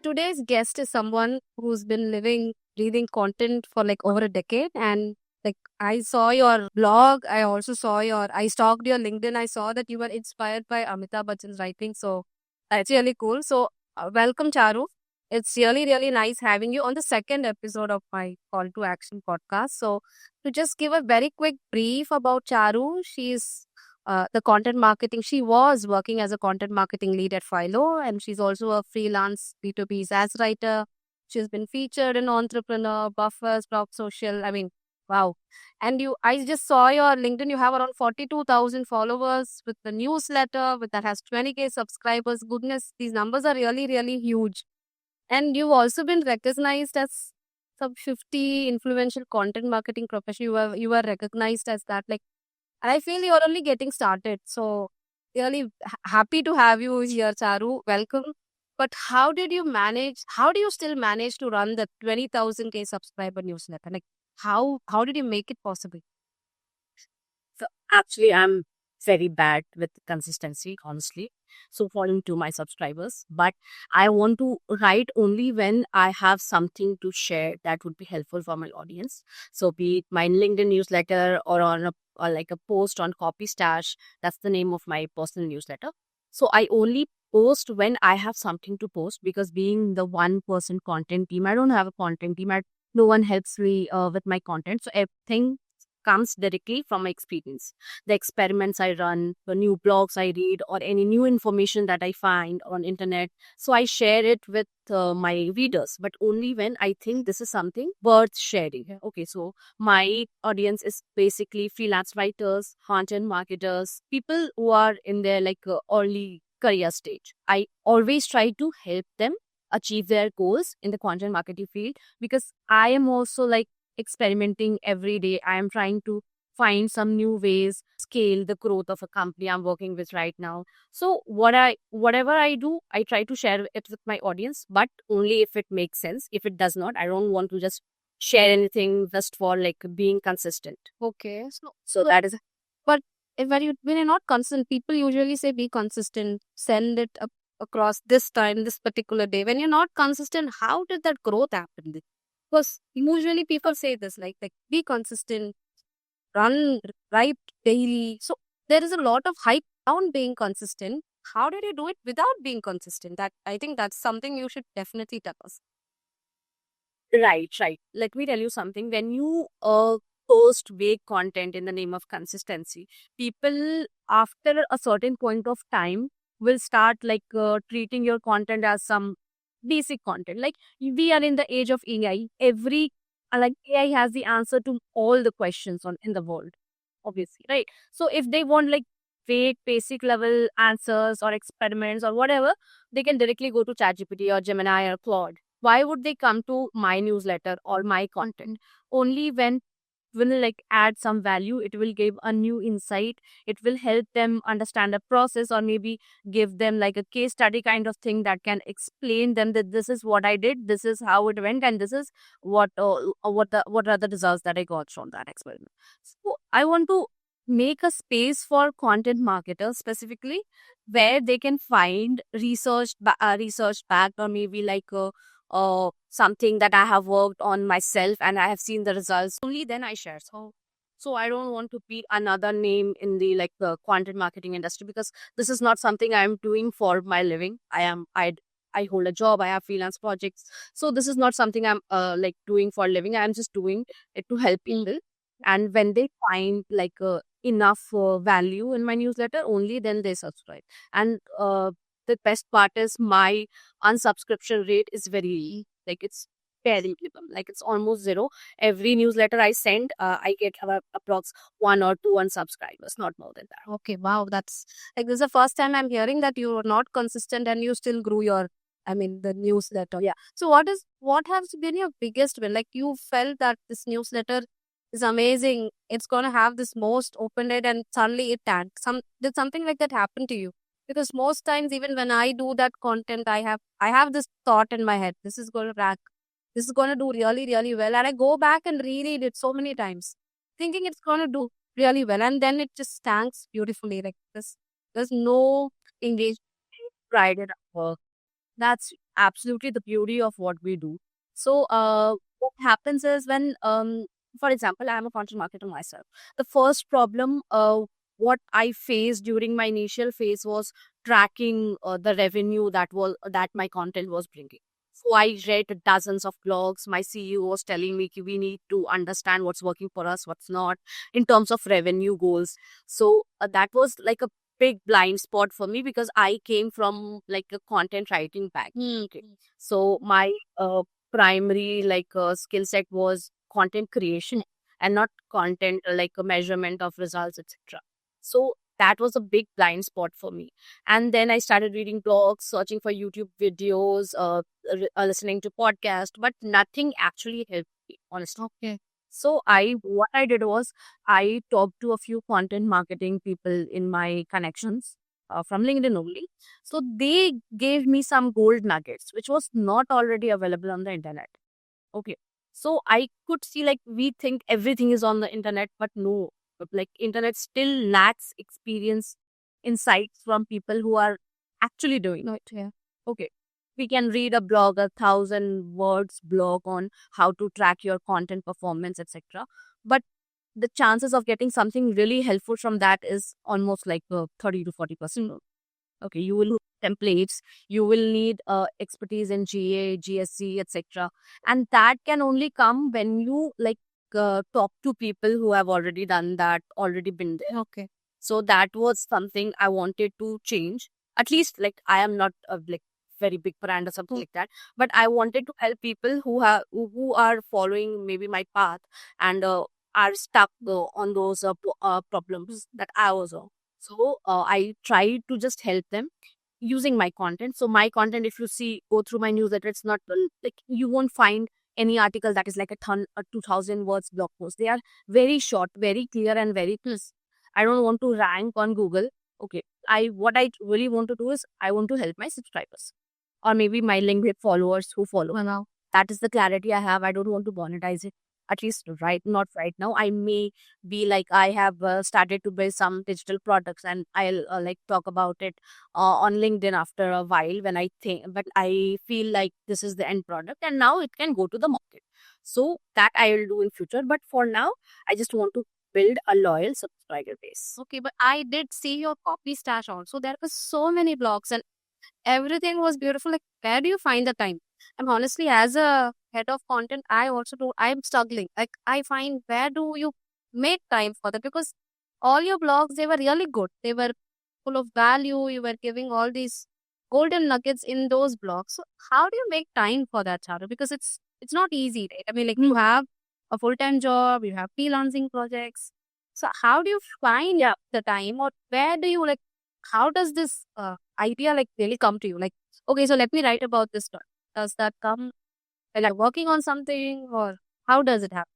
today's guest is someone who's been living, breathing content for like over a decade. And like I saw your blog, I stalked your LinkedIn. I saw that you were inspired by Amitabh Bachchan's writing. So that's really cool. So welcome, Charu. It's really, really nice having you on the second episode of my Call to Action podcast. So, to just give a very quick brief about Charu, she's the content marketing. She was working as a content marketing lead at Philo, and she's also a freelance B2B SaaS writer. She's been featured in Entrepreneur, Buffers, Blog Social. I mean, wow. And I just saw your LinkedIn. You have around 42,000 followers with the newsletter that has 20K subscribers. Goodness, these numbers are really, really huge. And you've also been recognized as some 50 influential content marketing professional. You are recognized as that. Like, and I feel you're only getting started. So really happy to have you here, Charu. Welcome. But how do you still manage to run the 20,000K subscriber newsletter? Like how did you make it possible? So actually, I'm very bad with consistency, honestly. So following to my subscribers, but I want to write only when I have something to share that would be helpful for my audience. So be it my LinkedIn newsletter or on a or like a post on Copy Stash. That's the name of my personal newsletter. So I only post when I have something to post because being the one person content team, I don't have a content team. No one helps me with my content. So everything comes directly from my experience. The experiments I run, the new blogs I read, or any new information that I find on internet. So I share it with my readers, but only when I think this is something worth sharing. Okay, so my audience is basically freelance writers, content marketers, people who are in their early career stage. I always try to help them achieve their goals in the content marketing field because I am also experimenting every day. I am trying to find some new ways, scale the growth of a company I'm working with right now. So whatever I do, I try to share it with my audience, but only if it makes sense. If it does not, I don't want to just share anything just for being consistent. Okay. So that is But when you're not consistent, people usually say be consistent, send it up across this time, this particular day. When you're not consistent, how did that growth happen? Because usually people say this, like be consistent, run, write daily. So there is a lot of hype around being consistent. How did you do it without being consistent? That I think that's something you should definitely tell us. right, right. Let me tell you something. When you post vague content in the name of consistency, people after a certain point of time will start treating your content as some basic content. Like we are in the age of AI. Every AI has the answer to all the questions on in the world, obviously, right? So if they want vague basic level answers or experiments or whatever, they can directly go to ChatGPT or Gemini or Claude. Why would they come to my newsletter or my content? Only when will add some value, it will give a new insight, it will help them understand the process, or maybe give them like a case study kind of thing that can explain them that this is what I did, this is how it went, and this is what are the results that I got from that experiment. So I want to make a space for content marketers specifically where they can find research backed, or maybe something that I have worked on myself and I have seen the results. Only then I share. So I don't want to be another name in the content marketing industry because this is not something I am doing for my living. I hold a job. I have freelance projects. So this is not something I'm doing for a living. I'm just doing it to help people. And when they find enough value in my newsletter, only then they subscribe. And the best part is my unsubscription rate is very it's very minimum, it's almost zero. Every newsletter I send, I get approx 1 or 2 unsubscribers, not more than that. Okay, wow, that's like this is the first time I'm hearing that you were not consistent and you still grew your, I mean, the newsletter. Yeah. So what has been your biggest win? Like you felt that this newsletter is amazing. It's gonna have this most opened it and suddenly it tanked. Did something like that happen to you? Because most times even when I do that content, I have this thought in my head. This is gonna rack. This is gonna do really, really well. And I go back and reread it so many times, thinking it's gonna do really well, and then it just tanks beautifully like this. There's no engagement, pride in our work. That's absolutely the beauty of what we do. So, what happens is when, for example, I'm a content marketer myself. The first problem, what I faced during my initial phase was tracking the revenue that my content was bringing. So I read dozens of blogs. My CEO was telling me, "Ki we need to understand what's working for us, what's not, in terms of revenue goals." So that was like a big blind spot for me because I came from like a content writing background. Okay. So my primary skill set was content creation and not content like a measurement of results, etc. So that was a big blind spot for me. And then I started reading blogs, searching for YouTube videos, listening to podcasts, but nothing actually helped me, honestly. Okay. So what I did was I talked to a few content marketing people in my connections from LinkedIn only. So they gave me some gold nuggets, which was not already available on the internet. Okay. So I could see like we think everything is on the internet, but no, like internet still lacks experience, insights from people who are actually doing Right. it. Yeah. Okay. We can read a blog, 1,000 words blog on how to track your content performance, etc. But the chances of getting something really helpful from that is almost like 30 to 40%. Okay, you will need templates, you will need expertise in GA, GSC, etc. And that can only come when you talk to people who have already done that, already been there. Okay. So that was something I wanted to change. At least, like, I am not a like very big brand or something like that, but I wanted to help people who are following maybe my path and are stuck on those problems that I was on. So I tried to just help them using my content. So my content, if you see, go through my newsletter, it's not like you won't find any article that is like a 2,000 words blog post. They are very short, very clear, and very crisp. I don't want to rank on Google. Okay. What I really want to do is I want to help my subscribers or maybe my LinkedIn followers who follow. Well, now. That is the clarity I have. I don't want to monetize it. At least not right now. I may be like I have started to build some digital products and I'll like talk about it on LinkedIn after a while when I think, but I feel like this is the end product and now it can go to the market. So that I will do in future. But for now, I just want to build a loyal subscriber base. Okay, but I did see your copy stash also. There were so many blogs and everything was beautiful. Like, where do you find the time? And honestly, as a head of content, I also do. I'm struggling. Like, I find where do you make time for that? Because all your blogs, they were really good. They were full of value. You were giving all these golden nuggets in those blogs. So, how do you make time for that, Charu? Because it's not easy, right? I mean, like, you have a full time job, you have freelancing projects. So, how do you find the time, or where do you like? How does this idea like really come to you? Like, okay, so let me write about this story. Does that come when you're working on something, or how does it happen?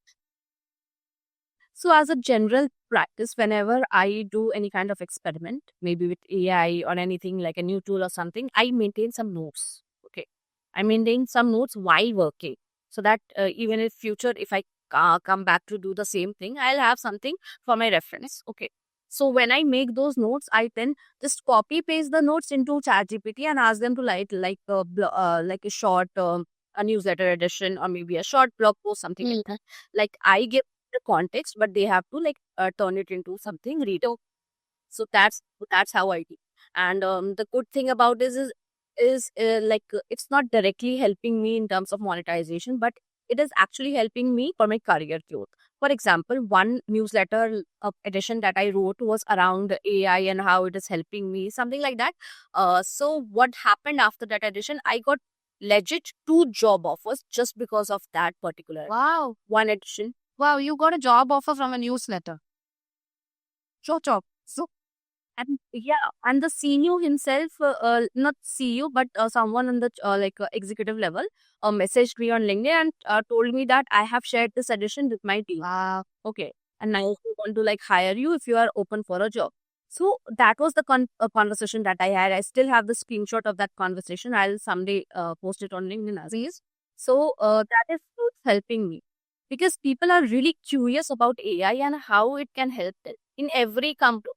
So, as a general practice, whenever I do any kind of experiment, maybe with AI or anything like a new tool or something, I maintain some notes. Okay. I maintain some notes while working so that even in future, if I come back to do the same thing, I'll have something for my reference. Okay. So, when I make those notes, I then just copy paste the notes into ChatGPT and ask them to write like a short a newsletter edition or maybe a short blog post, something like that. Like I give the context, but they have to turn it into something readable. So that's how I do. And the good thing about this is it's not directly helping me in terms of monetization, but it is actually helping me for my career growth. For example, one newsletter edition that I wrote was around AI and how it is helping me, something like that. So what happened after that edition? I got legit 2 job offers just because of that particular Wow. one edition. Wow, you got a job offer from a newsletter. Job. So, And yeah, and the CEO himself, not CEO, but someone on the executive level, messaged me on LinkedIn and told me that I have shared this edition with my team. wow. Okay, and now we want to like hire you if you are open for a job. So that was the conversation that I had. I still have the screenshot of that conversation. I'll someday post it on LinkedIn as is. So that is what's helping me because people are really curious about AI and how it can help them in every company.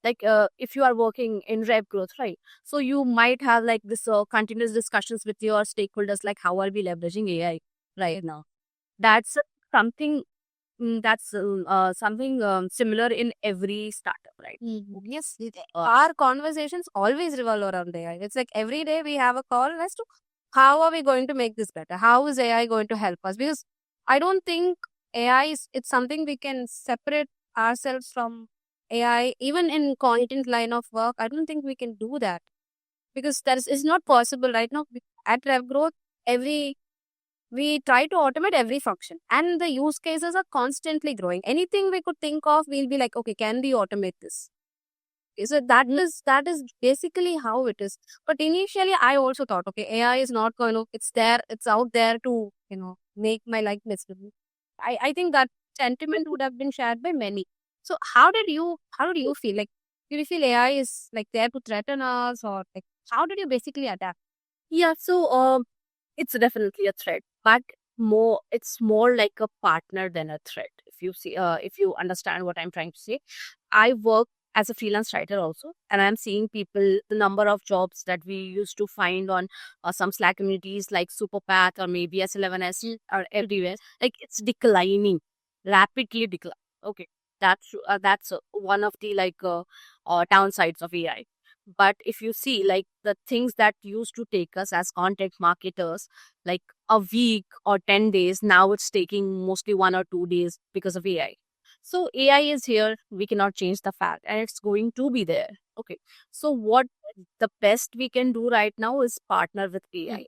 Like if you are working in rev growth, right? So you might have like this continuous discussions with your stakeholders, like how are we leveraging AI right now. That's something that's something similar in every startup, right? Yes, Uh, our conversations always revolve around AI. It's like every day we have a call as to how are we going to make this better? How is AI going to help us? Because I don't think AI is it's something we can separate ourselves from AI. Even in content line of work, I don't think we can do that because that is not possible right now. At Rev Growth, every we try to automate every function and the use cases are constantly growing. Anything we could think of, we'll be like, okay, can we automate this? Okay, so that is basically how it is. But initially I also thought, okay, AI is not going to, it's there, it's out there to, make my life miserable. I think that sentiment would have been shared by many. So how did you feel? Like, do you feel AI is like there to threaten us, or like how did you basically adapt? yeah, so it's definitely a threat, but it's more like a partner than a threat. If you see, if you understand what I'm trying to say, I work as a freelance writer also, and I'm seeing people, the number of jobs that we used to find on some Slack communities like Superpath or maybe S11S or everywhere, like it's declining, rapidly decline. Okay, that's one of the downsides of AI. But if you see, like the things that used to take us as content marketers, like a week or 10 days, now it's taking mostly 1 or 2 days because of AI. So AI is here, we cannot change the fact, and it's going to be there. Okay. So what the best we can do right now is partner with AI.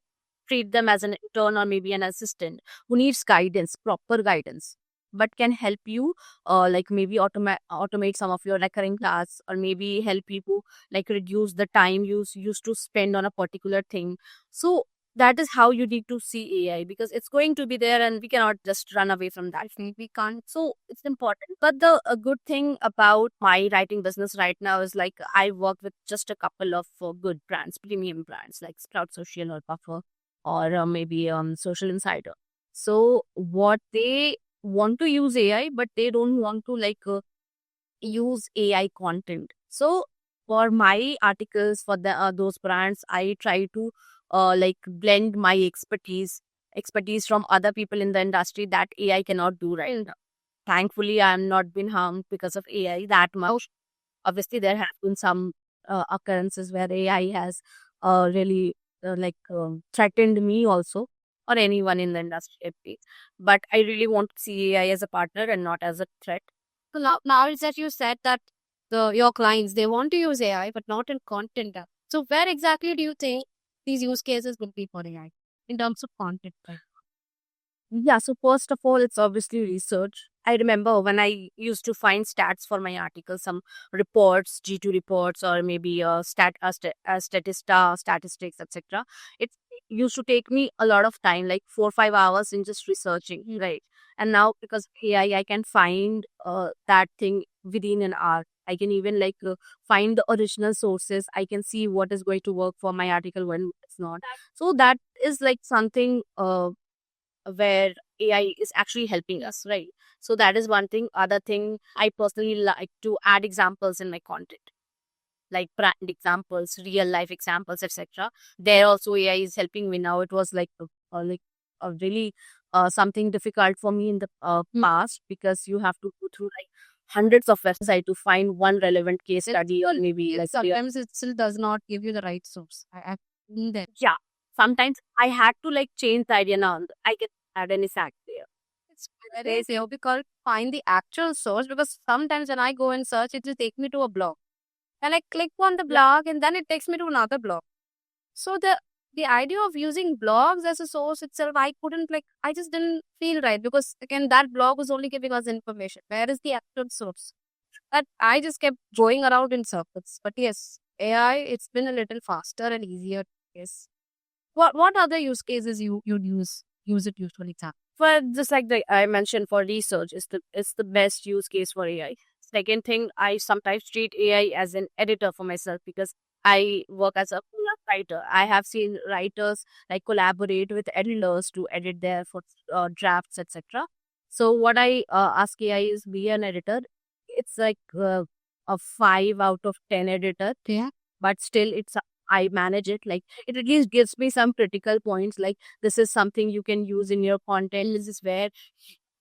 Treat them as an intern or maybe an assistant who needs guidance, proper guidance, but can help you like maybe automate some of your recurring tasks, or maybe help you to like reduce the time you used to spend on a particular thing. So that is how you need to see AI, because it's going to be there and we cannot just run away from that. We can't. So it's important. But the a good thing about my writing business right now is like I work with just a couple of good brands, premium brands like Sprout Social or Buffer, or maybe Social Insider. So what they want to use AI, but they don't want to use AI content. So for my articles for the those brands, I try to like blend my expertise from other people in the industry that AI cannot do right now. Thankfully, I am not been harmed because of AI that much. Obviously, there have been some occurrences where AI has really threatened me also, or anyone in the industry. But I really want to see AI as a partner and not as a threat. So now is that you said that your clients, they want to use AI but not in content. So where exactly do you think these use cases will be for AI in terms of content? Right? Yeah, so first of all, it's obviously research. I remember when I used to find stats for my articles, some reports, G2 reports, or maybe Statista, statistics, etc. It used to take me a lot of time, like 4 or 5 hours in just researching, right? And now because of AI, I can find that thing within an hour. I can even find the original sources. I can see what is going to work for my article when it's not. So that is like something where AI is actually helping us, right? So that is one thing. Other thing, I personally like to add examples in my content, like brand examples, real life examples, etc. There also AI is helping me now. It was like a really something difficult for me in the past, because you have to go through like hundreds of websites to find one relevant case study, or maybe like sometimes it still does not give you the right source. I've seen that. yeah. Sometimes I had to like change the idea now. I can add any fact there. It's very difficult to find the actual source because sometimes when I go and search, it will take me to a blog. And I click on the blog and then it takes me to another blog. So the idea of using blogs as a source itself, I just didn't feel right, because again that blog was only giving us information. Where is the actual source? That I just kept going around in circles. But yes, AI, it's been a little faster and easier. Yes. What other use cases you'd use it usually? For just like I mentioned, for research is the best use case for AI. Second thing, I sometimes treat AI as an editor for myself, because I work as a writer. I have seen writers like collaborate with editors to edit their for drafts, etc. So what I ask AI is be an editor. It's like a 5 out of 10 editor. Yeah. But still I manage it. Like, it at least gives me some critical points, like this is something you can use in your content, this is where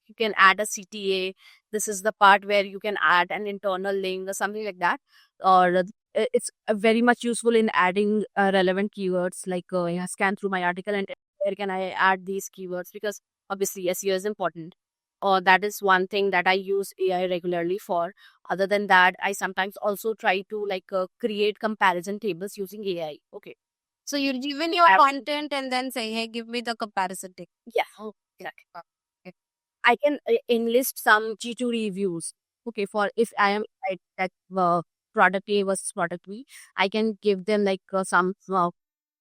you can add a CTA, this is the part where you can add an internal link or something like that. Or it's very much useful in adding relevant keywords, like scan through my article and where can I add these keywords, because obviously SEO is important. Or that is one thing that I use AI regularly for. Other than that, I sometimes also try to create comparison tables using AI. Okay. So you given your content and then say, hey, give me the comparison table. Yeah. Oh, exactly. Okay. I can enlist some G2 reviews. Okay, for if I am at product A versus product B, I can give them some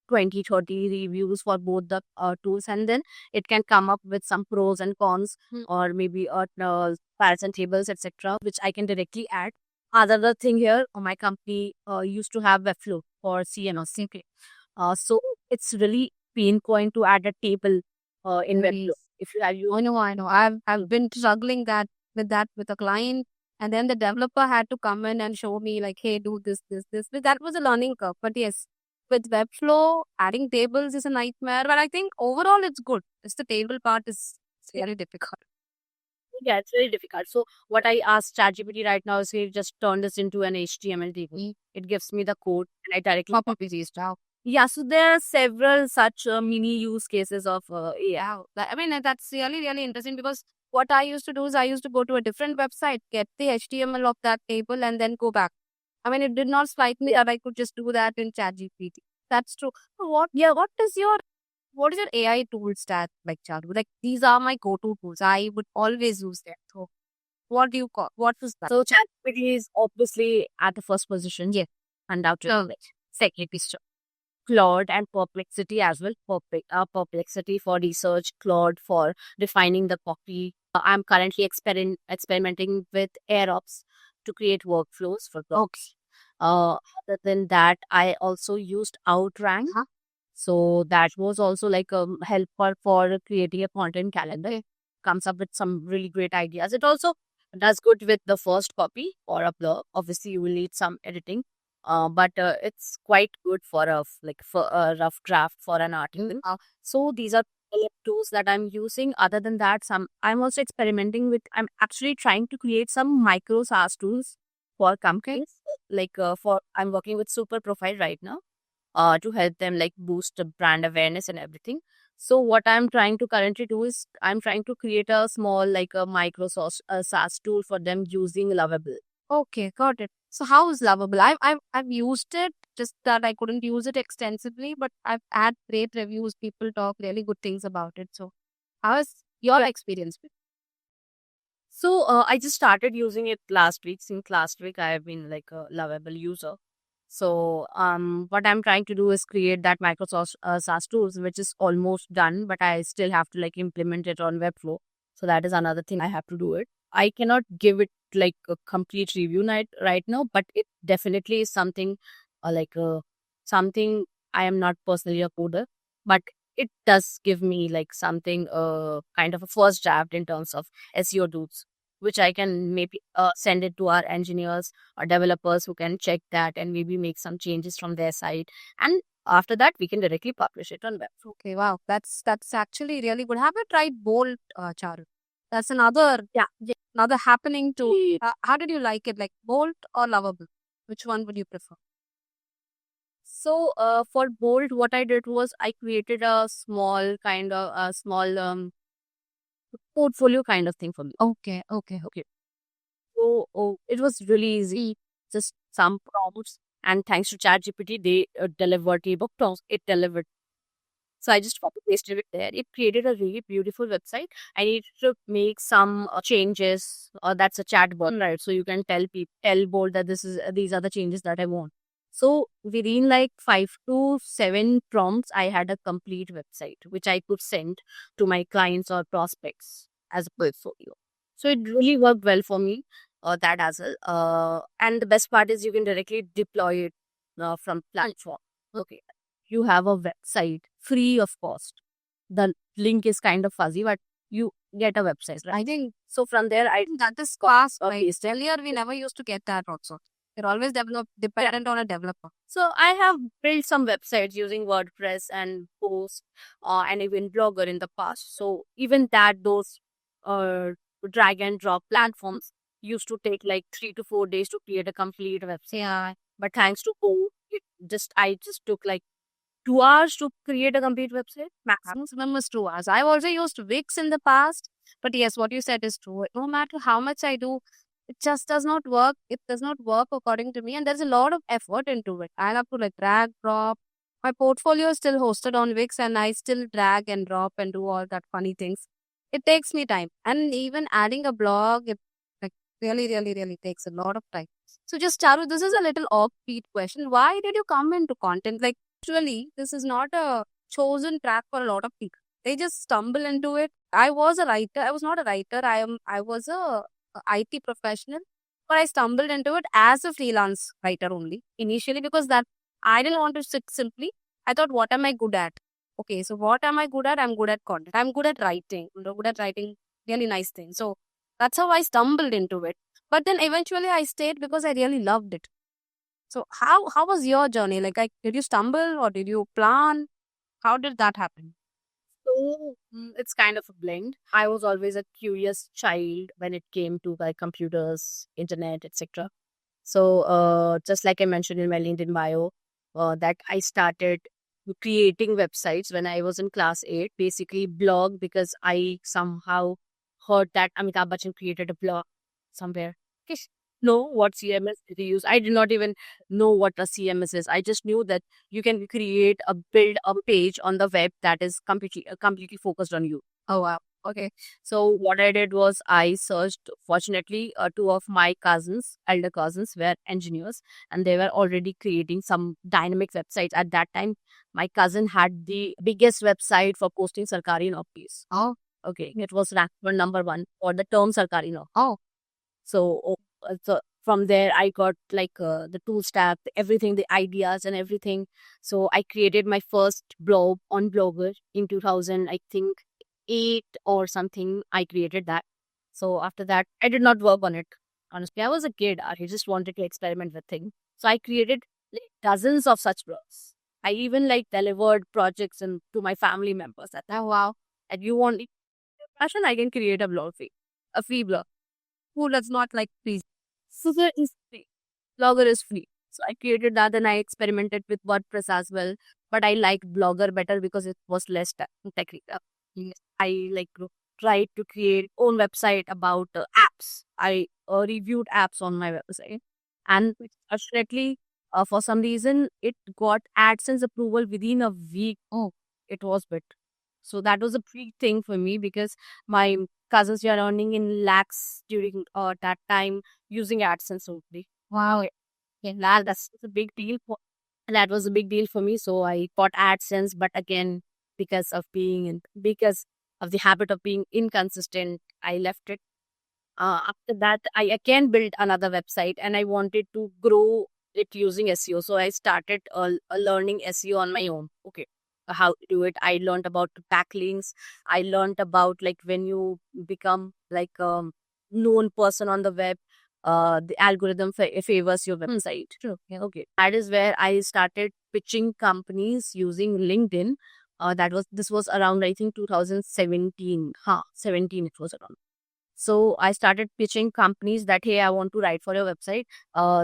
20, 30 reviews for both the tools, and then it can come up with some pros and cons, or maybe comparison tables, etc., which I can directly add. Other thing here, my company used to have Webflow for CMS. Okay. So it's really pain point to add a table in Webflow. If you have I know. I've been struggling with a client, and then the developer had to come in and show me like, hey, do this. But that was a learning curve. But yes, with Webflow, adding tables is a nightmare. But I think overall it's good. It's the table part is very difficult. Yeah, it's very difficult. So what I asked ChatGPT right now is, we just turn this into an HTML table. It gives me the code and I directly copy paste out. Yeah, so there are several such mini use cases of AI. Yeah, I mean, that's really interesting, because what I used to do is I used to go to a different website, get the HTML of that table, and then go back. I mean, it did not strike me that I could just do that in ChatGPT. That's true. So what is your AI tool stack like, Charu? Like, these are my go-to tools. I would always use them. So what do you call? What is that? So ChatGPT is obviously at the first position. Yes, undoubtedly. Second is Claude and Perplexity as well. Perplexity for research, Claude for refining the copy. I'm currently experimenting with AirOps to create workflows for blogs. Other than that, I also used Outrank. So that was also like a helper for creating a content calendar. Comes up with some really great ideas. It also does good with the first copy or a blog. Obviously, you will need some editing. But it's quite good for for a rough draft for an article. So these are tools that I'm using. Other than that, I'm also experimenting with. I'm actually trying to create some micro SaaS tools for companies. I'm working with Super Profile right now, to help them boost the brand awareness and everything. So what I'm trying to currently do is I'm trying to create a small a micro SaaS tool for them using Lovable. Okay, got it. So how is Lovable? I've used it, just that I couldn't use it extensively, but I've had great reviews. People talk really good things about it. So how is your experience with it? So I just started using it last week. Since last week, I have been like a Lovable user. So what I'm trying to do is create that Microsoft SaaS tools, which is almost done, but I still have to implement it on Webflow. So that is another thing I have to do it. I cannot give it like a complete review night right now, but it definitely is something something. I am not personally a coder, but it does give me something kind of a first draft in terms of SEO tools, which I can maybe send it to our engineers or developers who can check that and maybe make some changes from their side. And after that, we can directly publish it on web. Okay, wow, that's actually really good. Have you tried Bolt, Charu? That's another another happening to. How did you like it? Like Bolt or Lovable? Which one would you prefer? So for Bolt, what I did was I created a small portfolio kind of thing for me. Okay. So it was really easy. Just some prompts, and thanks to ChatGPT, they delivered ebook prompts. It delivered. So I just copy pasted it there. It created a really beautiful website. I needed to make some changes. That's a chatbot, right? So you can tell Bolt that these are the changes that I want. So within 5 to 7 prompts, I had a complete website which I could send to my clients or prospects as a portfolio. So it really worked well for me. That as well. And the best part is you can directly deploy it from platform. Okay, you have a website free of cost. The link is kind of fuzzy, but you get a website, right? I think So from there, that is fast. Earlier, we never used to get that also. You're always dependent on a developer. So I have built some websites using WordPress and Post and even Blogger in the past. So even those uh, drag and drop platforms used to take like 3 to 4 days to create a complete website. Yeah. But thanks to Post, I just took like 2 hours to create a complete website. Maximum was 2 hours. I've also used Wix in the past, but yes, what you said is true. No matter how much I do, it just does not work. It does not work according to me, and there's a lot of effort into it. I have to like drag, drop. My portfolio is still hosted on Wix, and I still drag and drop and do all that funny things. It takes me time, and even adding a blog, it like really takes a lot of time. So just Charu, this is a little offbeat question. Why did you come into content? Like, actually, this is not a chosen track for a lot of people. They just stumble into it. I was a writer. I was not a writer. I was a IT professional, but I stumbled into it as a freelance writer only initially because that I didn't want to sit simply. I thought, what am I good at? Okay, so what am I good at? I'm good at content. I'm good at writing. I'm good at writing really nice things. So that's how I stumbled into it. But then eventually I stayed because I really loved it. So how was your journey? Did you stumble or did you plan? How did that happen? So it's kind of a blend. I was always a curious child when it came to like computers, internet, etc. So just like I mentioned in my LinkedIn bio, that I started creating websites when I was in class 8, basically blog because I somehow heard that Amitabh Bachchan created a blog somewhere. Okay, know what CMS did he use? I did not even know what a CMS is. I just knew that you can build a page on the web that is completely focused on you. Oh wow. Okay. So what I did was I searched. Fortunately, two of my elder cousins, were engineers, and they were already creating some dynamic websites. At that time, my cousin had the biggest website for posting Sarkari Naukris. Oh. Okay, it was ranked for #1 for the term Sarkari Naukri. Oh. So from there, I got like the tool stack, everything, the ideas and everything. So I created my first blog on Blogger in 2000, I think 8 or something. I created that. So after that, I did not work on it. Honestly, I was a kid. I just wanted to experiment with things. So I created like, dozens of such blogs. I even like delivered projects to my family members. That wow, and you want passion, I can create a blog fee, a free blog. Who does not like free? Scissor is free. Blogger is free. So I created that and I experimented with WordPress as well. But I liked Blogger better because it was less technical. Yes. I tried to create own website about apps. I reviewed apps on my website. And fortunately, for some reason, it got AdSense approval within a week. Oh, it was bit. So that was a big thing for me because my cousins were earning in lakhs during that time using AdSense only. Wow. Okay, that's a big deal. That was a big deal for me. So I bought AdSense, but again, because of the habit of being inconsistent, I left it. After that, I again built another website, and I wanted to grow it using SEO. So I started learning SEO on my own. Okay, how to do it. I learned about backlinks. I learned about like when you become like known person on the web, the algorithm favors your website. True. Yeah. Okay, that is where I started pitching companies using LinkedIn. This was around, I think, 2017. 17 it was around. So I started pitching companies that, hey, I want to write for your website.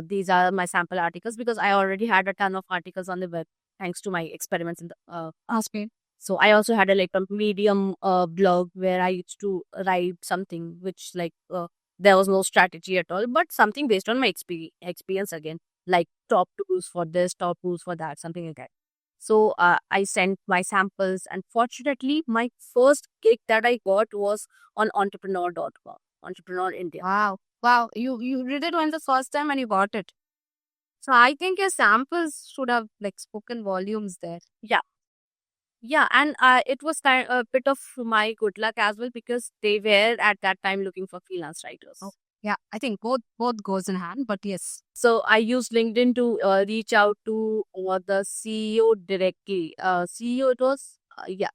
These are my sample articles because I already had a ton of articles on the web thanks to my experiments in the Ask me. so I also had a Medium blog where I used to write something which there was no strategy at all, but something based on my experience again, like top tools for this, top tools for that, something like that. So I sent my samples, and fortunately, my first gig that I got was on entrepreneur.com, Entrepreneur India. Wow. Wow. You did it when the first time and you got it. So I think your samples should have like spoken volumes there. Yeah. Yeah, and it was kind a bit of my good luck as well because they were at that time looking for freelance writers. Oh, yeah. I think both goes in hand, but yes. So I used LinkedIn to reach out to the CEO directly. CEO it was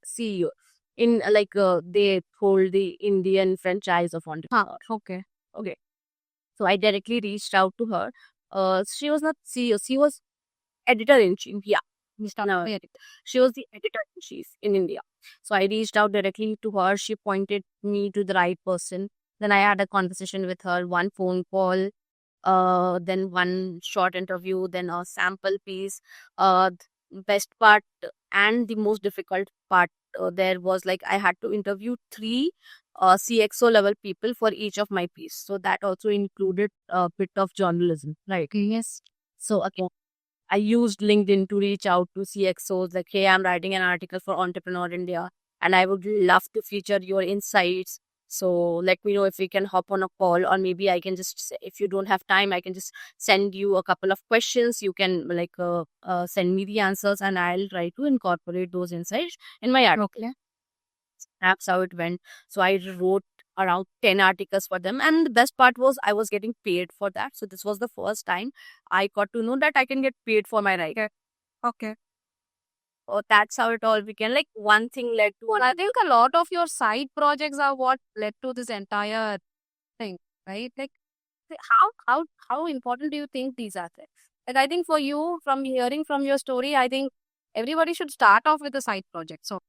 CEO in they hold the Indian franchise of Entrepreneur. Okay. Okay. So I directly reached out to her She was not CEO. She was editor-in-chief. Yeah. No, Very- she was the editor-in-chief in India. So I reached out directly to her. She pointed me to the right person. Then I had a conversation with her, one phone call, then one short interview, then a sample piece. Best part and the most difficult part there was like I had to interview three CXO level people for each of my piece. So that also included a bit of journalism, right? Yes. So again, I used LinkedIn to reach out to CXOs like, hey, I'm writing an article for Entrepreneur India and I would love to feature your insights. So let me know if we can hop on a call, or maybe I can just, if you don't have time, I can just send you a couple of questions. You can like send me the answers and I'll try to incorporate those insights in my article. Okay. That's how it went. So I wrote around 10 articles for them. And the best part was I was getting paid for that. So this was the first time I got to know that I can get paid for my writing. Okay. So that's how it all began. Like one thing led to I another. think a lot of your side projects are what led to this entire thing, right? Like, how important do you think these are things? Like, I think for you, from hearing from your story, I think everybody should start off with a side project. So,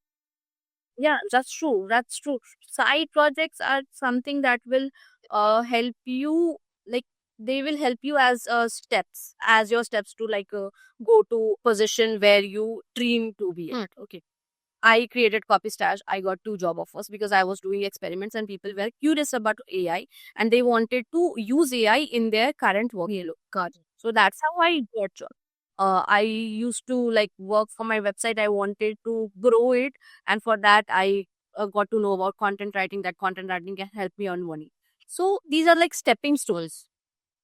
Yeah, that's true. That's true. Side projects are something that will help you, like they will help you as steps, as your steps to like go to position where you dream to be at. Okay. I created Copy Stash. I got 2 job offers because I was doing experiments and people were curious about AI and they wanted to use AI in their current workflow. So that's how I got job. I used to like work for my website. I wanted to grow it, and for that I got to know about content writing. That content writing can help me earn money. So these are like stepping stones.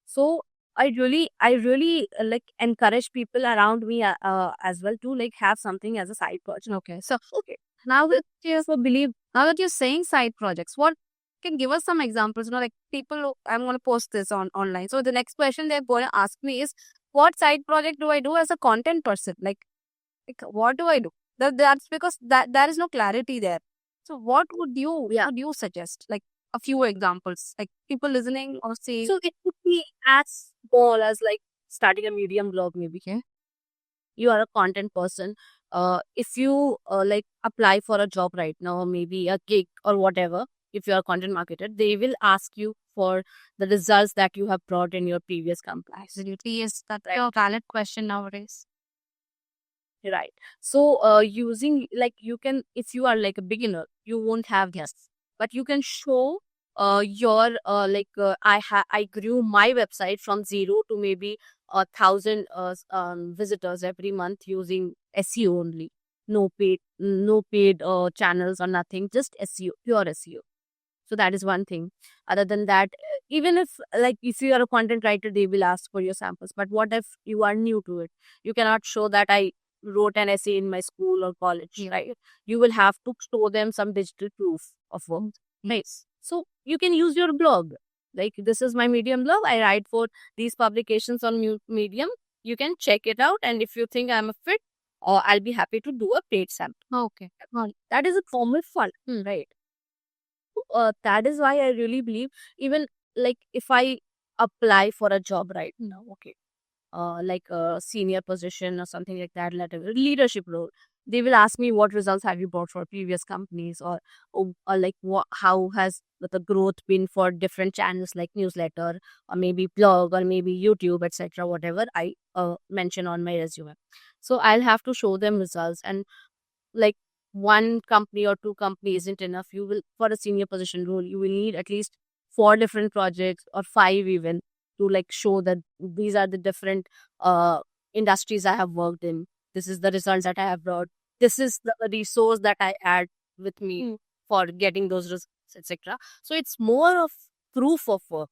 So I really like encourage people around me as well to like have something as a side project. okay. So, okay. Now that now that you're saying side projects, what can give us some examples? You know, like people, I'm going to post this on online. So the next question they're going to ask me is, what side project do I do as a content person? Like what do I do? That's because that there is no clarity there. So what would you suggest? Like a few examples, like people listening or saying, So it could be as small as like starting a Medium blog, maybe. okay, You are a content person. If you like apply for a job right now, maybe a gig or whatever, if you are a content marketer, they will ask you for the results that you have brought in your previous company. absolutely, yes, that's Right. a valid question nowadays. Right. So, using like you can, if you are like a beginner, you won't have this, but you can show your I grew my website from 0 to maybe 1,000 visitors every month using SEO only. No paid channels or nothing, just SEO, pure SEO. So that is one thing. Other than that, even if like if you are a content writer, they will ask for your samples. But what if you are new to it? You cannot show that I wrote an essay in my school or college, right? You will have to show them some digital proof of work. Nice. So you can use your blog. Like this is my Medium blog. I write for these publications on Medium. You can check it out, and if you think I'm a fit, or I'll be happy to do a paid sample. Okay. That is a form of fun, right? That is why I really believe, even like if I apply for a job right now, okay, like a senior position or something like that, like a leadership role, they will ask me what results have you brought for previous companies, or like how has the growth been for different channels like newsletter or maybe blog or maybe YouTube, etc. Whatever I mention on my resume. So I'll have to show them results, and like one company or two company isn't enough. You will, for a senior position role, you will need at least 4 different projects or 5 even, to like show that these are the different uh industries I have worked in. This is the results that I have brought. This is the resource that I add with me for getting those results, etc. So it's more of proof of work,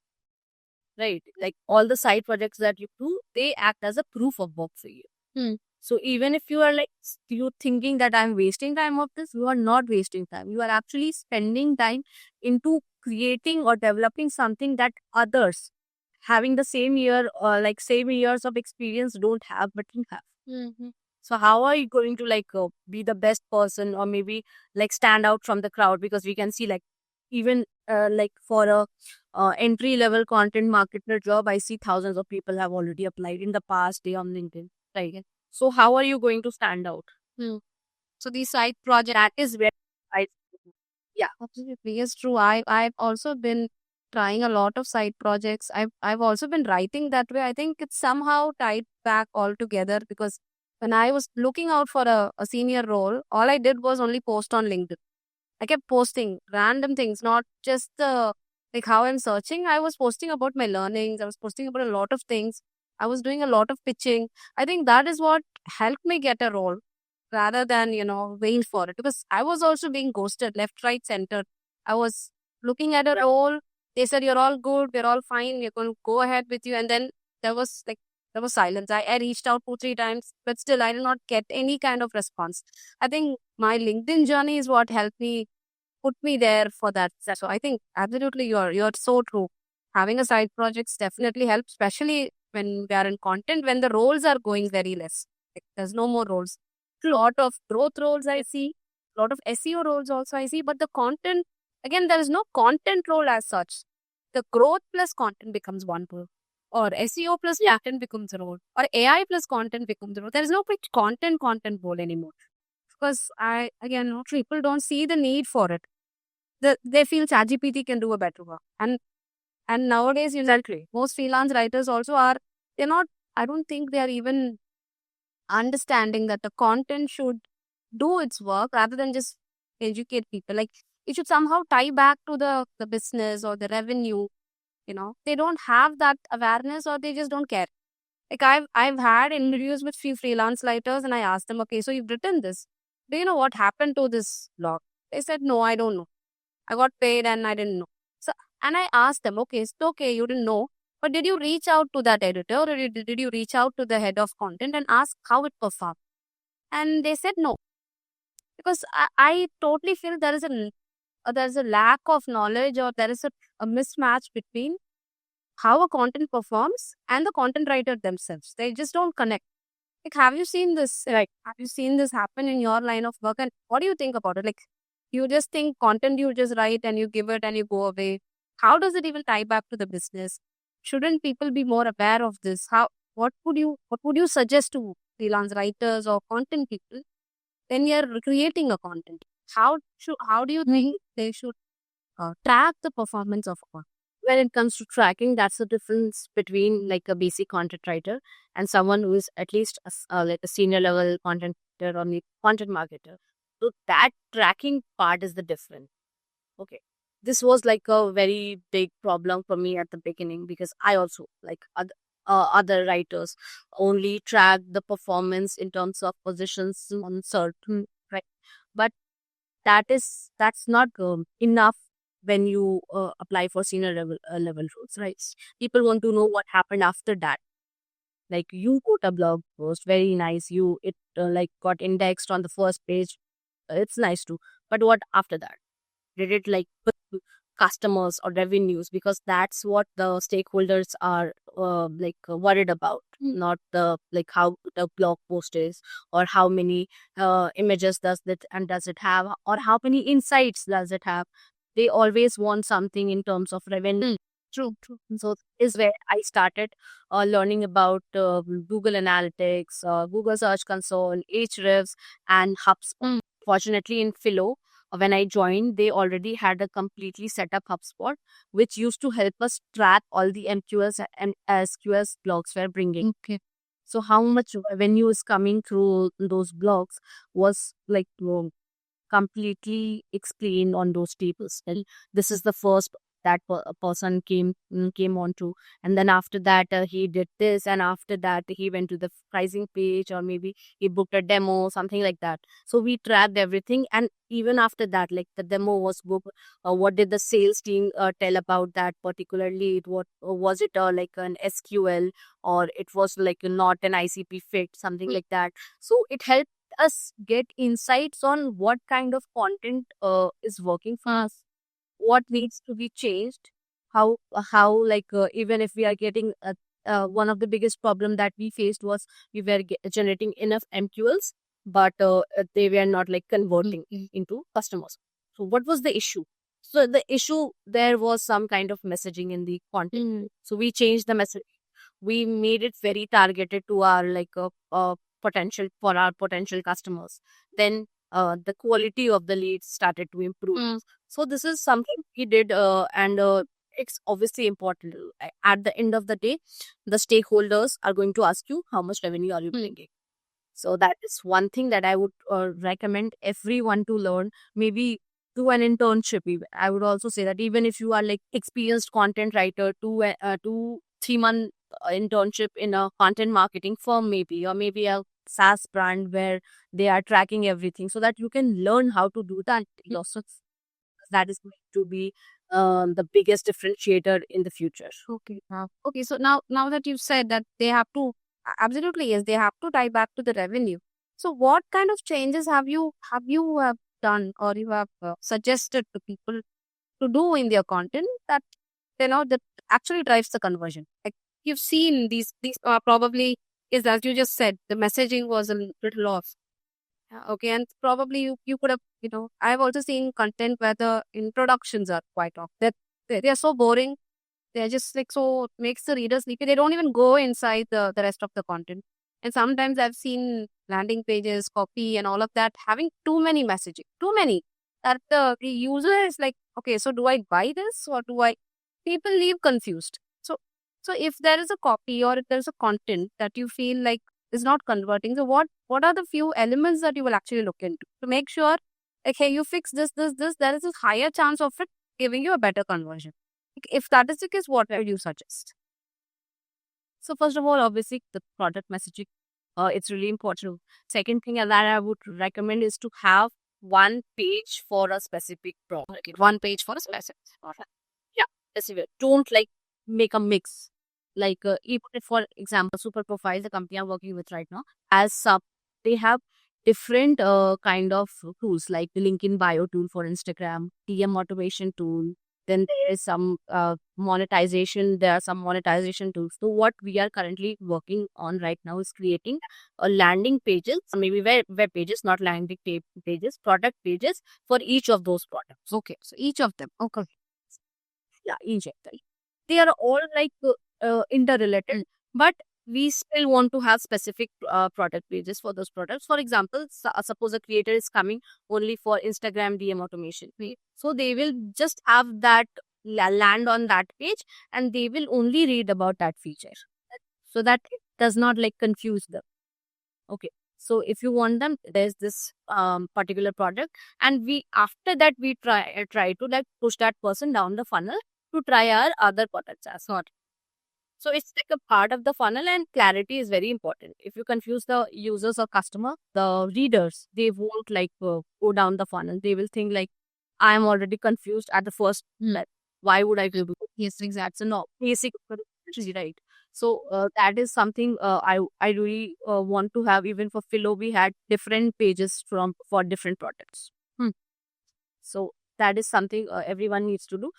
right? Like all the side projects that you do, they act as a proof of work for you. So even if you are like you thinking that I'm wasting time of this, you are not wasting time. You are actually spending time into creating or developing something that others having the same year or like same years of experience don't have, but you have. So how are you going to like be the best person or maybe like stand out from the crowd? Because we can see like even like for a entry level content marketer job, I see thousands of people have already applied in the past day on LinkedIn. Right. So how are you going to stand out? Hmm. So these side projects, That is where I yeah, absolutely. It's true. I've also been trying a lot of side projects. I've also been writing that way. I think it's somehow tied back all together because when I was looking out for a senior role, all I did was only post on LinkedIn. I kept posting random things, not just the like how I'm searching. I was posting about my learnings. I was posting about a lot of things. I was doing a lot of pitching. I think that is what helped me get a role rather than, waiting for it. Because I was also being ghosted left, right, center. I was looking at a role. They said, you're all good. We're all fine. We're going to go ahead with you. And then there was like, there was silence. I reached out 2, 3 times, but still I did not get any kind of response. I think my LinkedIn journey is what helped me put me there for that. So I think absolutely you're so true. Having a side projects definitely helps, especially when we are in content, when the roles are going very less. Like, there's no more roles. Lot of growth roles I see, lot of SEO roles also I see, but the content, again, there is no content role as such. The growth plus content becomes one role. Or SEO plus content becomes a role. Or AI plus content becomes a role. There is no which content role anymore. Because people don't see the need for it. They feel ChatGPT can do a better work. And nowadays, most freelance writers also they're not, I don't think they are even understanding that the content should do its work rather than just educate people. Like it should somehow tie back to the business or the revenue. They don't have that awareness or they just don't care. Like I've had interviews with few freelance writers and I asked them, okay, so you've written this. Do you know what happened to this blog? They said, no, I don't know. I got paid and I didn't know. So, and I asked them, okay, it's okay, you didn't know, but did you reach out to that editor or did you reach out to the head of content and ask how it performed? And they said no, because I totally feel there's a lack of knowledge or there is a mismatch between how a content performs and the content writer themselves. They just don't connect. Like, have you seen this? Like, have you seen this happen in your line of work? And what do you think about it? Like, you just think content you just write and you give it and you go away. How does it even tie back to the business? Shouldn't people be more aware of this? What would you suggest to freelance writers or content people when you're creating a content? How do you think they should track the performance of a content? when it comes to tracking, that's the difference between like a basic content writer and someone who is at least like a senior level content writer or content marketer. So that tracking part is the difference. Okay. This was like a very big problem for me at the beginning because I also, like other writers, only track the performance in terms of positions on certain, right? But that's not enough when you apply for senior level roles, right? People want to know what happened after that. Like you put a blog post, very nice. It like got indexed on the first page. It's nice too. But what after that? Did it like put customers or revenues? Because that's what the stakeholders are worried about, not the like how the blog post is or how many images does it have or how many insights does it have. They always want something in terms of revenue. True, true. So is where I started learning about Google Analytics, Google Search Console, Ahrefs, and HubSpot. Fortunately, in Philo, when I joined, they already had a completely set up HubSpot, which used to help us track all the MQLs and SQS blogs we're bringing. Okay. So how much revenue is coming through those blogs was like completely explained on those tables. And this is the first that a person came onto, and then after that he did this, and after that he went to the pricing page, or maybe he booked a demo, something like that. So we tracked everything, and even after that, like the demo was booked, what did the sales team tell about that particularly? What was it like an SQL, or it was like not an ICP fit, something like that. So it helped us get insights on what kind of content is working for us, what needs to be changed, how like even if we are getting one of the biggest problem that we faced was we were generating enough MQLs, but they were not like converting into customers. So what was the issue? So the issue there was some kind of messaging in the content. So we changed the message. We made it very targeted to our potential for our potential customers. Then the quality of the leads started to improve. So this is something we did, and it's obviously important. At the end of the day, the stakeholders are going to ask you how much revenue are you bringing. So that is one thing that I would recommend everyone to learn. Maybe do an internship. Even I would also say that even if you are like experienced content writer, 2-3 month internship in a content marketing firm, maybe, or maybe a SaaS brand where they are tracking everything, so that you can learn how to do that. Also, that is going to be the biggest differentiator in the future. Okay. Okay. So now that you've said that they have to, absolutely yes, they have to tie back to the revenue. So what kind of changes have you done, or you have suggested to people to do in their content that that actually drives the conversion? Like you've seen these probably is, as you just said, the messaging was a little off. Okay, and probably you could have, I've also seen content where the introductions are quite off. That they are so boring. They're just like, so it makes the reader sleepy. They don't even go inside the rest of the content. And sometimes I've seen landing pages, copy, and all of that having too many messaging, too many. That the user is like, okay, so do I buy this or do I? People leave confused. So if there is a copy or if there is a content that you feel like is not converting, so what are the few elements that you will actually look into to make sure, like, hey, you fix this, there is a higher chance of it giving you a better conversion. If that is the case, what would you suggest? So first of all, obviously the product messaging, it's really important. Second thing that I would recommend is to have one page for a specific product. Okay, one page for a specific product. Yeah, specific. Don't like make a mix. Like even for example, Super Profile, the company I'm working with right now, as sub, they have different kind of tools like the link in bio tool for Instagram, DM automation tool. Then there is some monetization. There are some monetization tools. So what we are currently working on right now is creating a landing pages, or maybe web pages, not landing pages, product pages for each of those products. Okay, so each of them. Okay. Yeah, each of them. They are all like interrelated, but we still want to have specific product pages for those products. For example, suppose a creator is coming only for Instagram DM automation, so they will just have that land on that page, and they will only read about that feature, so that it does not like confuse them. Okay, so if you want them, there's this particular product, and we after that we try to like push that person down the funnel to try our other products as well. So it's like a part of the funnel, and clarity is very important. If you confuse the users or customer, the readers, they won't like go down the funnel. They will think like, I am already confused at the first. Why would I do it? Yes, exactly. So no, basic strategy, right? So that is something I really want to have. Even for Philo, we had different pages for different products. So that is something everyone needs to do.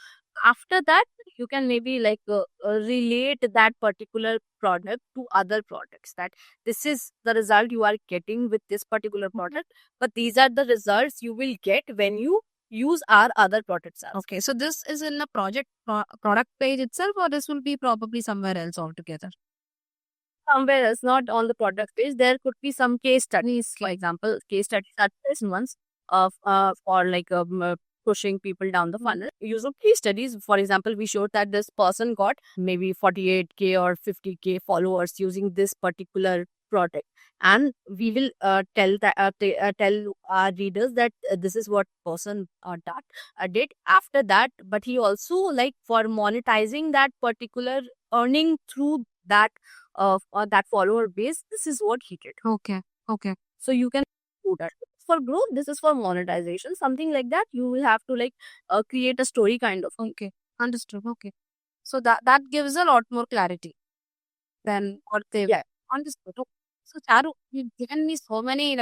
After that, you can maybe like relate that particular product to other products, that this is the result you are getting with this particular product, but these are the results you will get when you use our other products as well. Okay, so this is in the product page itself, or this will be probably somewhere else altogether? Somewhere else, not on the product page. There could be some case studies. For example, case studies are present ones of for like pushing people down the funnel. Use of case studies. For example, we showed that this person got maybe 48K or 50K followers using this particular product, and we will tell our readers that this is what person did after that. But he also, like, for monetizing that particular earning through that that follower base, this is what he did. Okay. So you can do that. For growth, this is for monetization, something like that. You will have to like create a story kind of. Okay, understood. Okay, so that gives a lot more clarity than what they. Yeah. Understood. Okay. So Charu, you've given me so many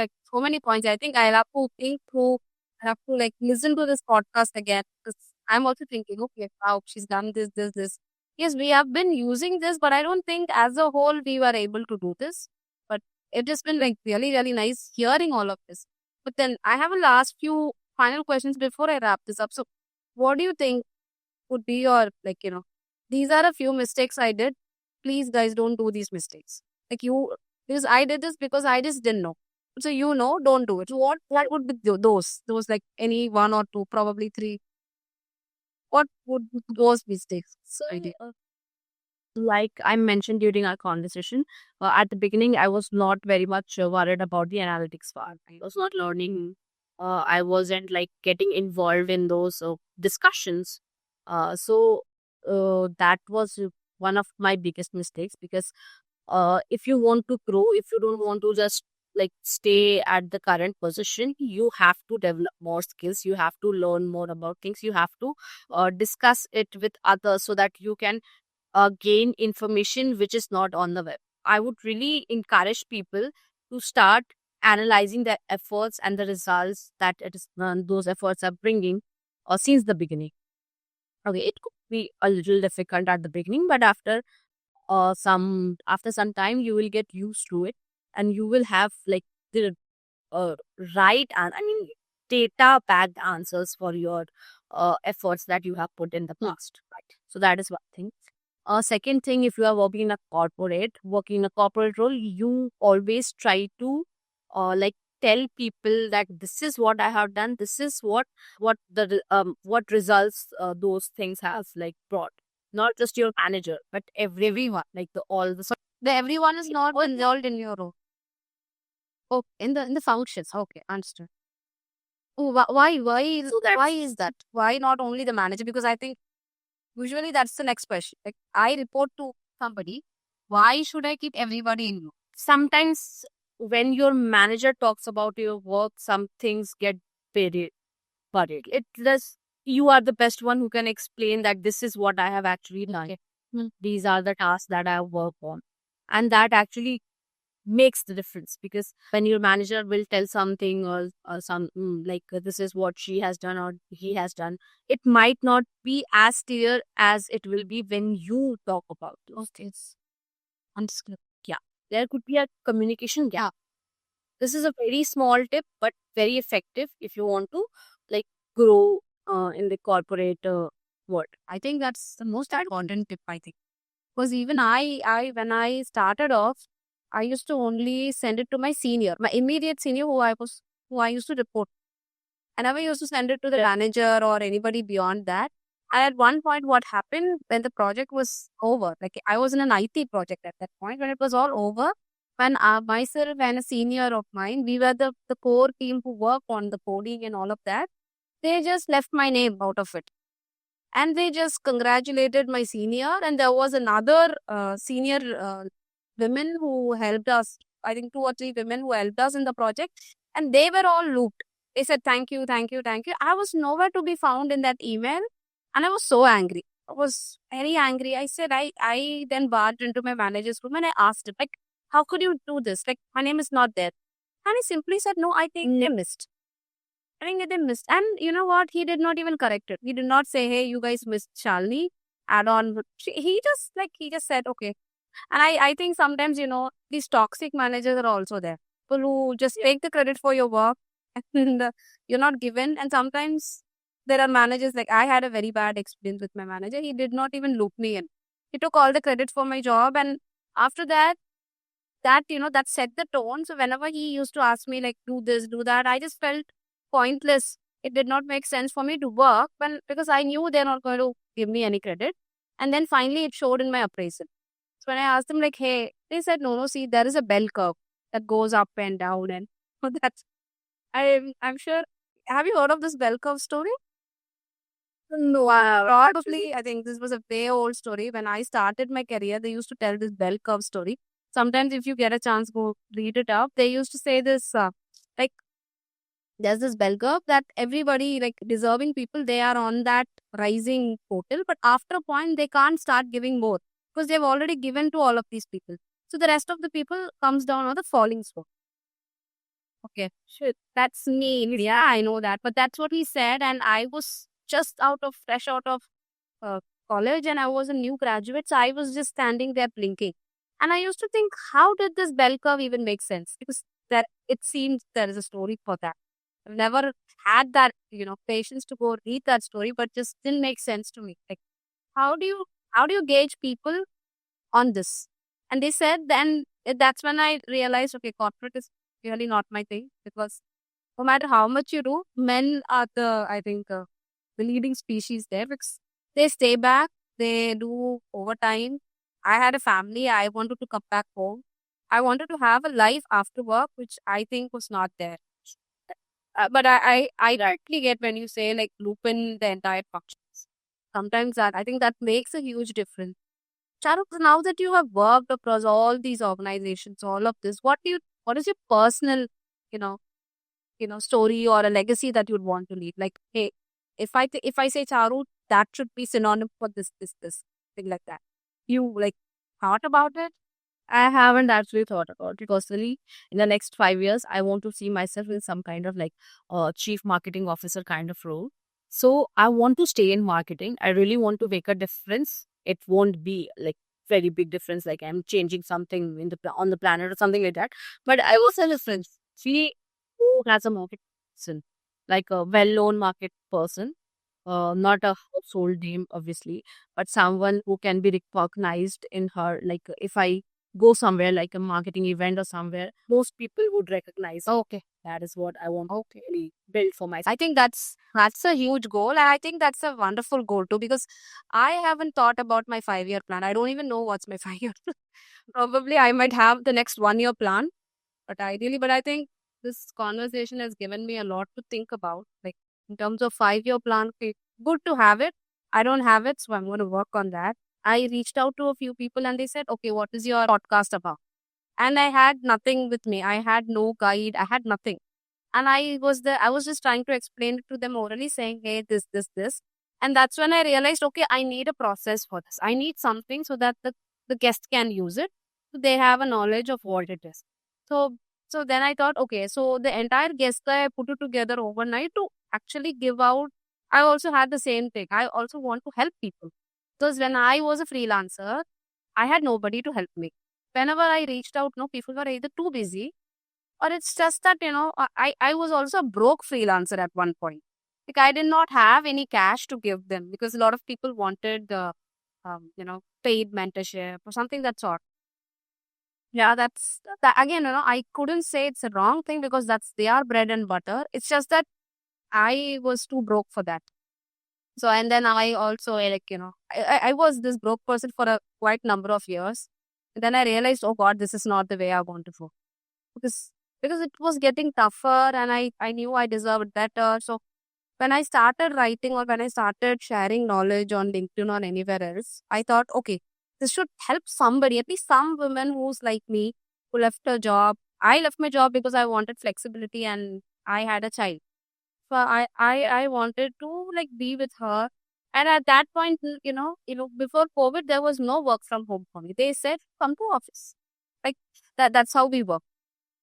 points. I think I'll have to think through. I have to like listen to this podcast again, because I'm also thinking, okay, wow, she's done this. Yes, we have been using this, but I don't think as a whole we were able to do this. But it has been like really, really nice hearing all of this. But then I have a last few final questions before I wrap this up. So what do you think would be your, like, these are a few mistakes I did. Please, guys, don't do these mistakes. Like, because I did this because I just didn't know. So, don't do it. So what that would be those like any one or two, probably three. What would those mistakes So, I did? like I mentioned during our conversation, at the beginning, I was not very much worried about the analytics part. I was not learning. I wasn't like getting involved in those discussions. So that was one of my biggest mistakes, because if you want to grow, if you don't want to just like stay at the current position, you have to develop more skills, you have to learn more about things, you have to discuss it with others so that you can gain information which is not on the web. I would really encourage people to start analyzing their efforts and the results that those efforts are bringing since the beginning. Okay, it could be a little difficult at the beginning, but after some time you will get used to it, and you will have like the uh, right and I mean data backed answers for your efforts that you have put in the past. Right. So that is one thing. Second thing, if you are working in a corporate role, you always try to like tell people that this is what I have done, this is what results those things have like brought. Not just your manager, but everyone, like Everyone is not involved in your role. Oh, in the functions. Okay, understood. Oh, why is that? Why not only the manager? Because I think usually that's the next question. Like, I report to somebody. Why should I keep everybody in? sometimes when your manager talks about your work, some things get buried. It does. You are the best one who can explain that this is what I have actually done. Okay. These are the tasks that I have worked on, and that actually makes the difference, because when your manager will tell something or this is what she has done or he has done, it might not be as clear as it will be when you talk about those things. Understood. Yeah, there could be a communication gap. This is a very small tip, but very effective if you want to like grow in the corporate world. I think that's the most important tip, I think. Because even I when I started off, I used to only send it to my senior, my immediate senior who I used to report. I never used to send it to the manager or anybody beyond that. And at one point, what happened when the project was over, like I was in an IT project at that point, when it was all over, when myself and a senior of mine, we were the core team who worked on the coding and all of that, they just left my name out of it. And they just congratulated my senior. And there was another senior women who helped us, I think two or three women who helped us in the project. And they were all looped. They said, thank you, thank you, thank you. I was nowhere to be found in that email. And I was so angry. I was very angry. I said, I then barged into my manager's room and I asked him, like, how could you do this? Like, my name is not there. And he simply said, no, I think they missed. I think they missed. And you know what? He did not even correct it. He did not say, hey, you guys missed Shalini. Add on. He just said, okay. And I think sometimes, these toxic managers are also there. People who just take the credit for your work and you're not given. And sometimes there are managers, like I had a very bad experience with my manager. He did not even loop me in. He took all the credit for my job. And after that, that set the tone. So whenever he used to ask me, like, do this, do that, I just felt pointless. It did not make sense for me to work because I knew they're not going to give me any credit. And then finally it showed in my appraisal. So when I asked them, like, hey, they said, no, see, there is a bell curve that goes up and down. And that's, I'm sure, have you heard of this bell curve story? No, Probably, I think this was a way old story. When I started my career, they used to tell this bell curve story. Sometimes if you get a chance, go read it up. They used to say this, like, there's this bell curve that everybody, like deserving people, they are on that rising portal. But after a point, they can't start giving more because they've already given to all of these people. So the rest of the people comes down on the falling slope. Okay, shit, that's me. Yeah, I know that. But that's what he said. And I was just fresh out of college, and I was a new graduate. So I was just standing there blinking. And I used to think, how did this bell curve even make sense? Because it seems there is a story for that. I've never had that, patience to go read that story, but just didn't make sense to me. Like, how do you gauge people on this? And they said, then that's when I realized, okay, corporate is really not my thing, because no matter how much you do, men are I think, the leading species there, because they stay back, they do overtime. I had a family, I wanted to come back home. I wanted to have a life after work, which I think was not there. But I directly get when you say like loop in the entire functions. Sometimes that I think that makes a huge difference. Charuk, now that you have worked across all these organizations, all of this, what is your personal, you know, story or a legacy that you'd want to leave? Like, hey, if I say Charu, that should be synonym for this thing like that. You like thought about it? I haven't actually thought about it personally. In the next 5 years, I want to see myself in some kind of like chief marketing officer kind of role. So I want to stay in marketing. I really want to make a difference. It won't be like very big difference, like I'm changing something in on the planet or something like that. But I was a difference. See who has a market person, like a well-known market person, not a household name, obviously, but someone who can be recognized in her. Like if I go somewhere like a marketing event or somewhere, most people would recognize. Okay. That is what I want Okay. to really build for myself. I think that's a huge goal, and I think that's a wonderful goal too, because I haven't thought about my 5 year plan. I don't even know what's my 5 year. Probably I might have the next 1 year plan, but I think this conversation has given me a lot to think about. Like in terms of 5 year plan, okay, good to have it. I don't have it, so I'm going to work on that. I reached out to a few people and they said, okay, what is your podcast about? And I had nothing with me. I had no guide. I had nothing. And I was just trying to explain it to them orally, saying, hey, this. And that's when I realized, okay, I need a process for this. I need something so that the guest can use it. So they have a knowledge of what it is. So so then I thought, okay, so the entire guest I put it together overnight to actually give out. I also had the same thing. I also want to help people. Because when I was a freelancer, I had nobody to help me. Whenever I reached out, no, people were either too busy, or it's just that, I was also a broke freelancer at one point. Like I did not have any cash to give them, because a lot of people wanted the, paid mentorship or something that sort. Yeah, that's that again, I couldn't say it's a wrong thing, because that's their bread and butter. It's just that I was too broke for that. So, and then I also, I was this broke person for a quite number of years. And then I realized, oh God, this is not the way I want to go. Because it was getting tougher, and I knew I deserved better. So when I started writing, or when I started sharing knowledge on LinkedIn or anywhere else, I thought, okay, this should help somebody, at least some women who's like me, who left a job. I left my job because I wanted flexibility and I had a child. So I wanted to like be with her. And at that point, before COVID, there was no work from home for me. They said, come to office. Like that's how we work.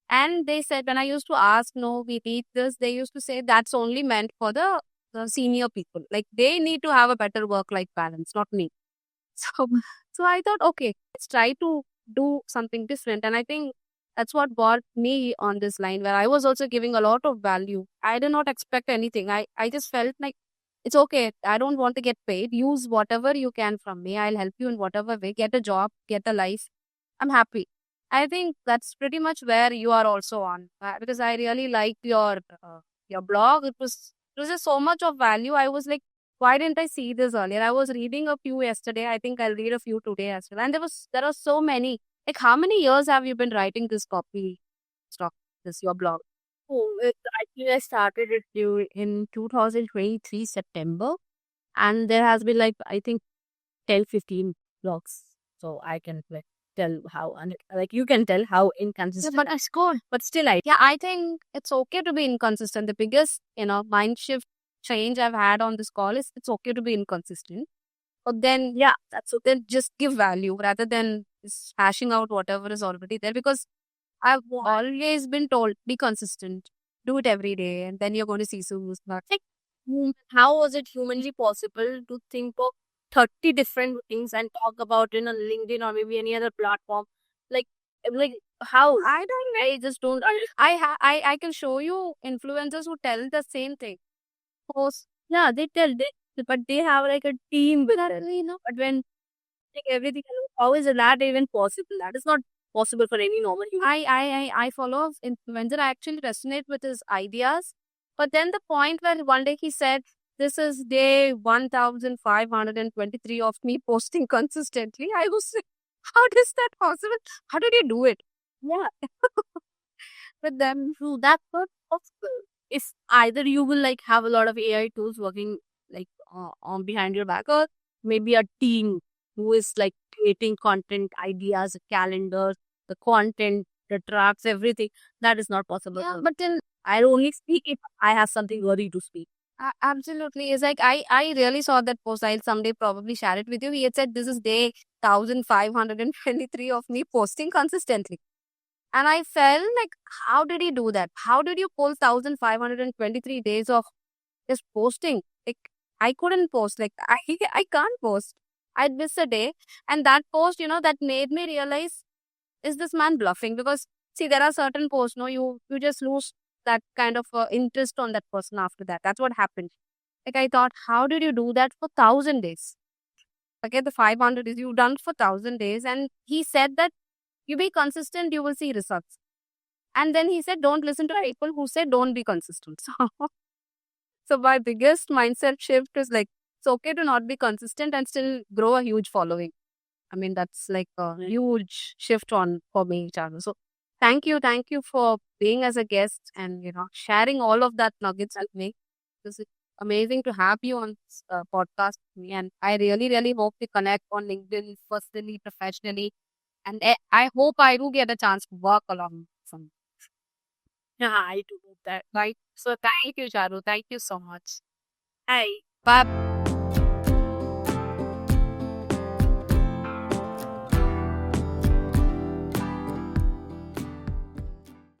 And they said, when I used to ask, no, we need this, they used to say that's only meant for the senior people. Like they need to have a better work life balance, not me. So, so I thought, okay, let's try to do something different. And I think that's what brought me on this line, where I was also giving a lot of value. I did not expect anything. I just felt like it's okay. I don't want to get paid. Use whatever you can from me. I'll help you in whatever way. Get a job, get a life. I'm happy. I think that's pretty much where you are also on, because I really liked your blog. It was just so much of value. I was like, why didn't I see this earlier? I was reading a few yesterday. I think I'll read a few today as well. And there are so many. Like, how many years have you been writing this copy stock, this your blog? Oh, actually, I started it in 2023 September, and there has been like I think 10-15 blogs. So I can like tell how like you can tell how Yeah, inconsistent. but it's good. But still, I Yeah, I think it's okay to be inconsistent. The biggest, mind shift change I've had on this call is it's okay to be inconsistent. But then, yeah, that's okay. Then just give value rather than just hashing out whatever is already there. Because I've always been told, be consistent, do it every day, and then you're going to see some back. like, how was it humanly possible to think of 30 different things and talk about in a LinkedIn or maybe any other platform? Like, like How? I don't know. I just don't. I can show you influencers who tell the same thing. Post. Yeah, they tell but they have like a team with That it. you know. But when like everything, how is that even possible? That is not possible for any normal human. I follow an influencer. I actually resonate with his ideas. But then the point where one day he said, "This is day 1523 of me posting consistently." I was like, how is that possible? How did you do it? Yeah, With them. true. That's not possible. If either you will like have a lot of AI tools working like on behind your back, or maybe a team who is like creating content, ideas, calendars, the content, the tracks, everything. That is not possible. Yeah, for me. but then I'll only speak if I have something worthy to speak. absolutely. It's like I really saw that post. I'll someday probably share it with you. He had said this is day 1523 of me posting consistently. And I felt like, how did he do that? How did you pull 1523 days of just posting? Like, I couldn't post. Like, I can't post. I'd miss a day. And that post, that made me realize, is this man bluffing? Because, see, there are certain posts, no, you just lose that kind of interest on that person after that. That's what happened. Like, I thought, how did you do that for 1,000 days? Forget the 500 days. You've done for 1,000 days. And he said that you be consistent, you will see results. And then he said, don't listen to people who say don't be consistent. So my biggest mindset shift is like, it's okay to not be consistent and still grow a huge following. I mean, that's like a huge shift on for me, Charu. So thank you for being as a guest and, sharing all of that nuggets with me. This is amazing to have you on this podcast with me. And I really, really hope we connect on LinkedIn personally, professionally. And I hope I do get a chance to work along some. Yeah, I do hope that. Right. So thank you, Charu. Thank you so much. Hi. Bye.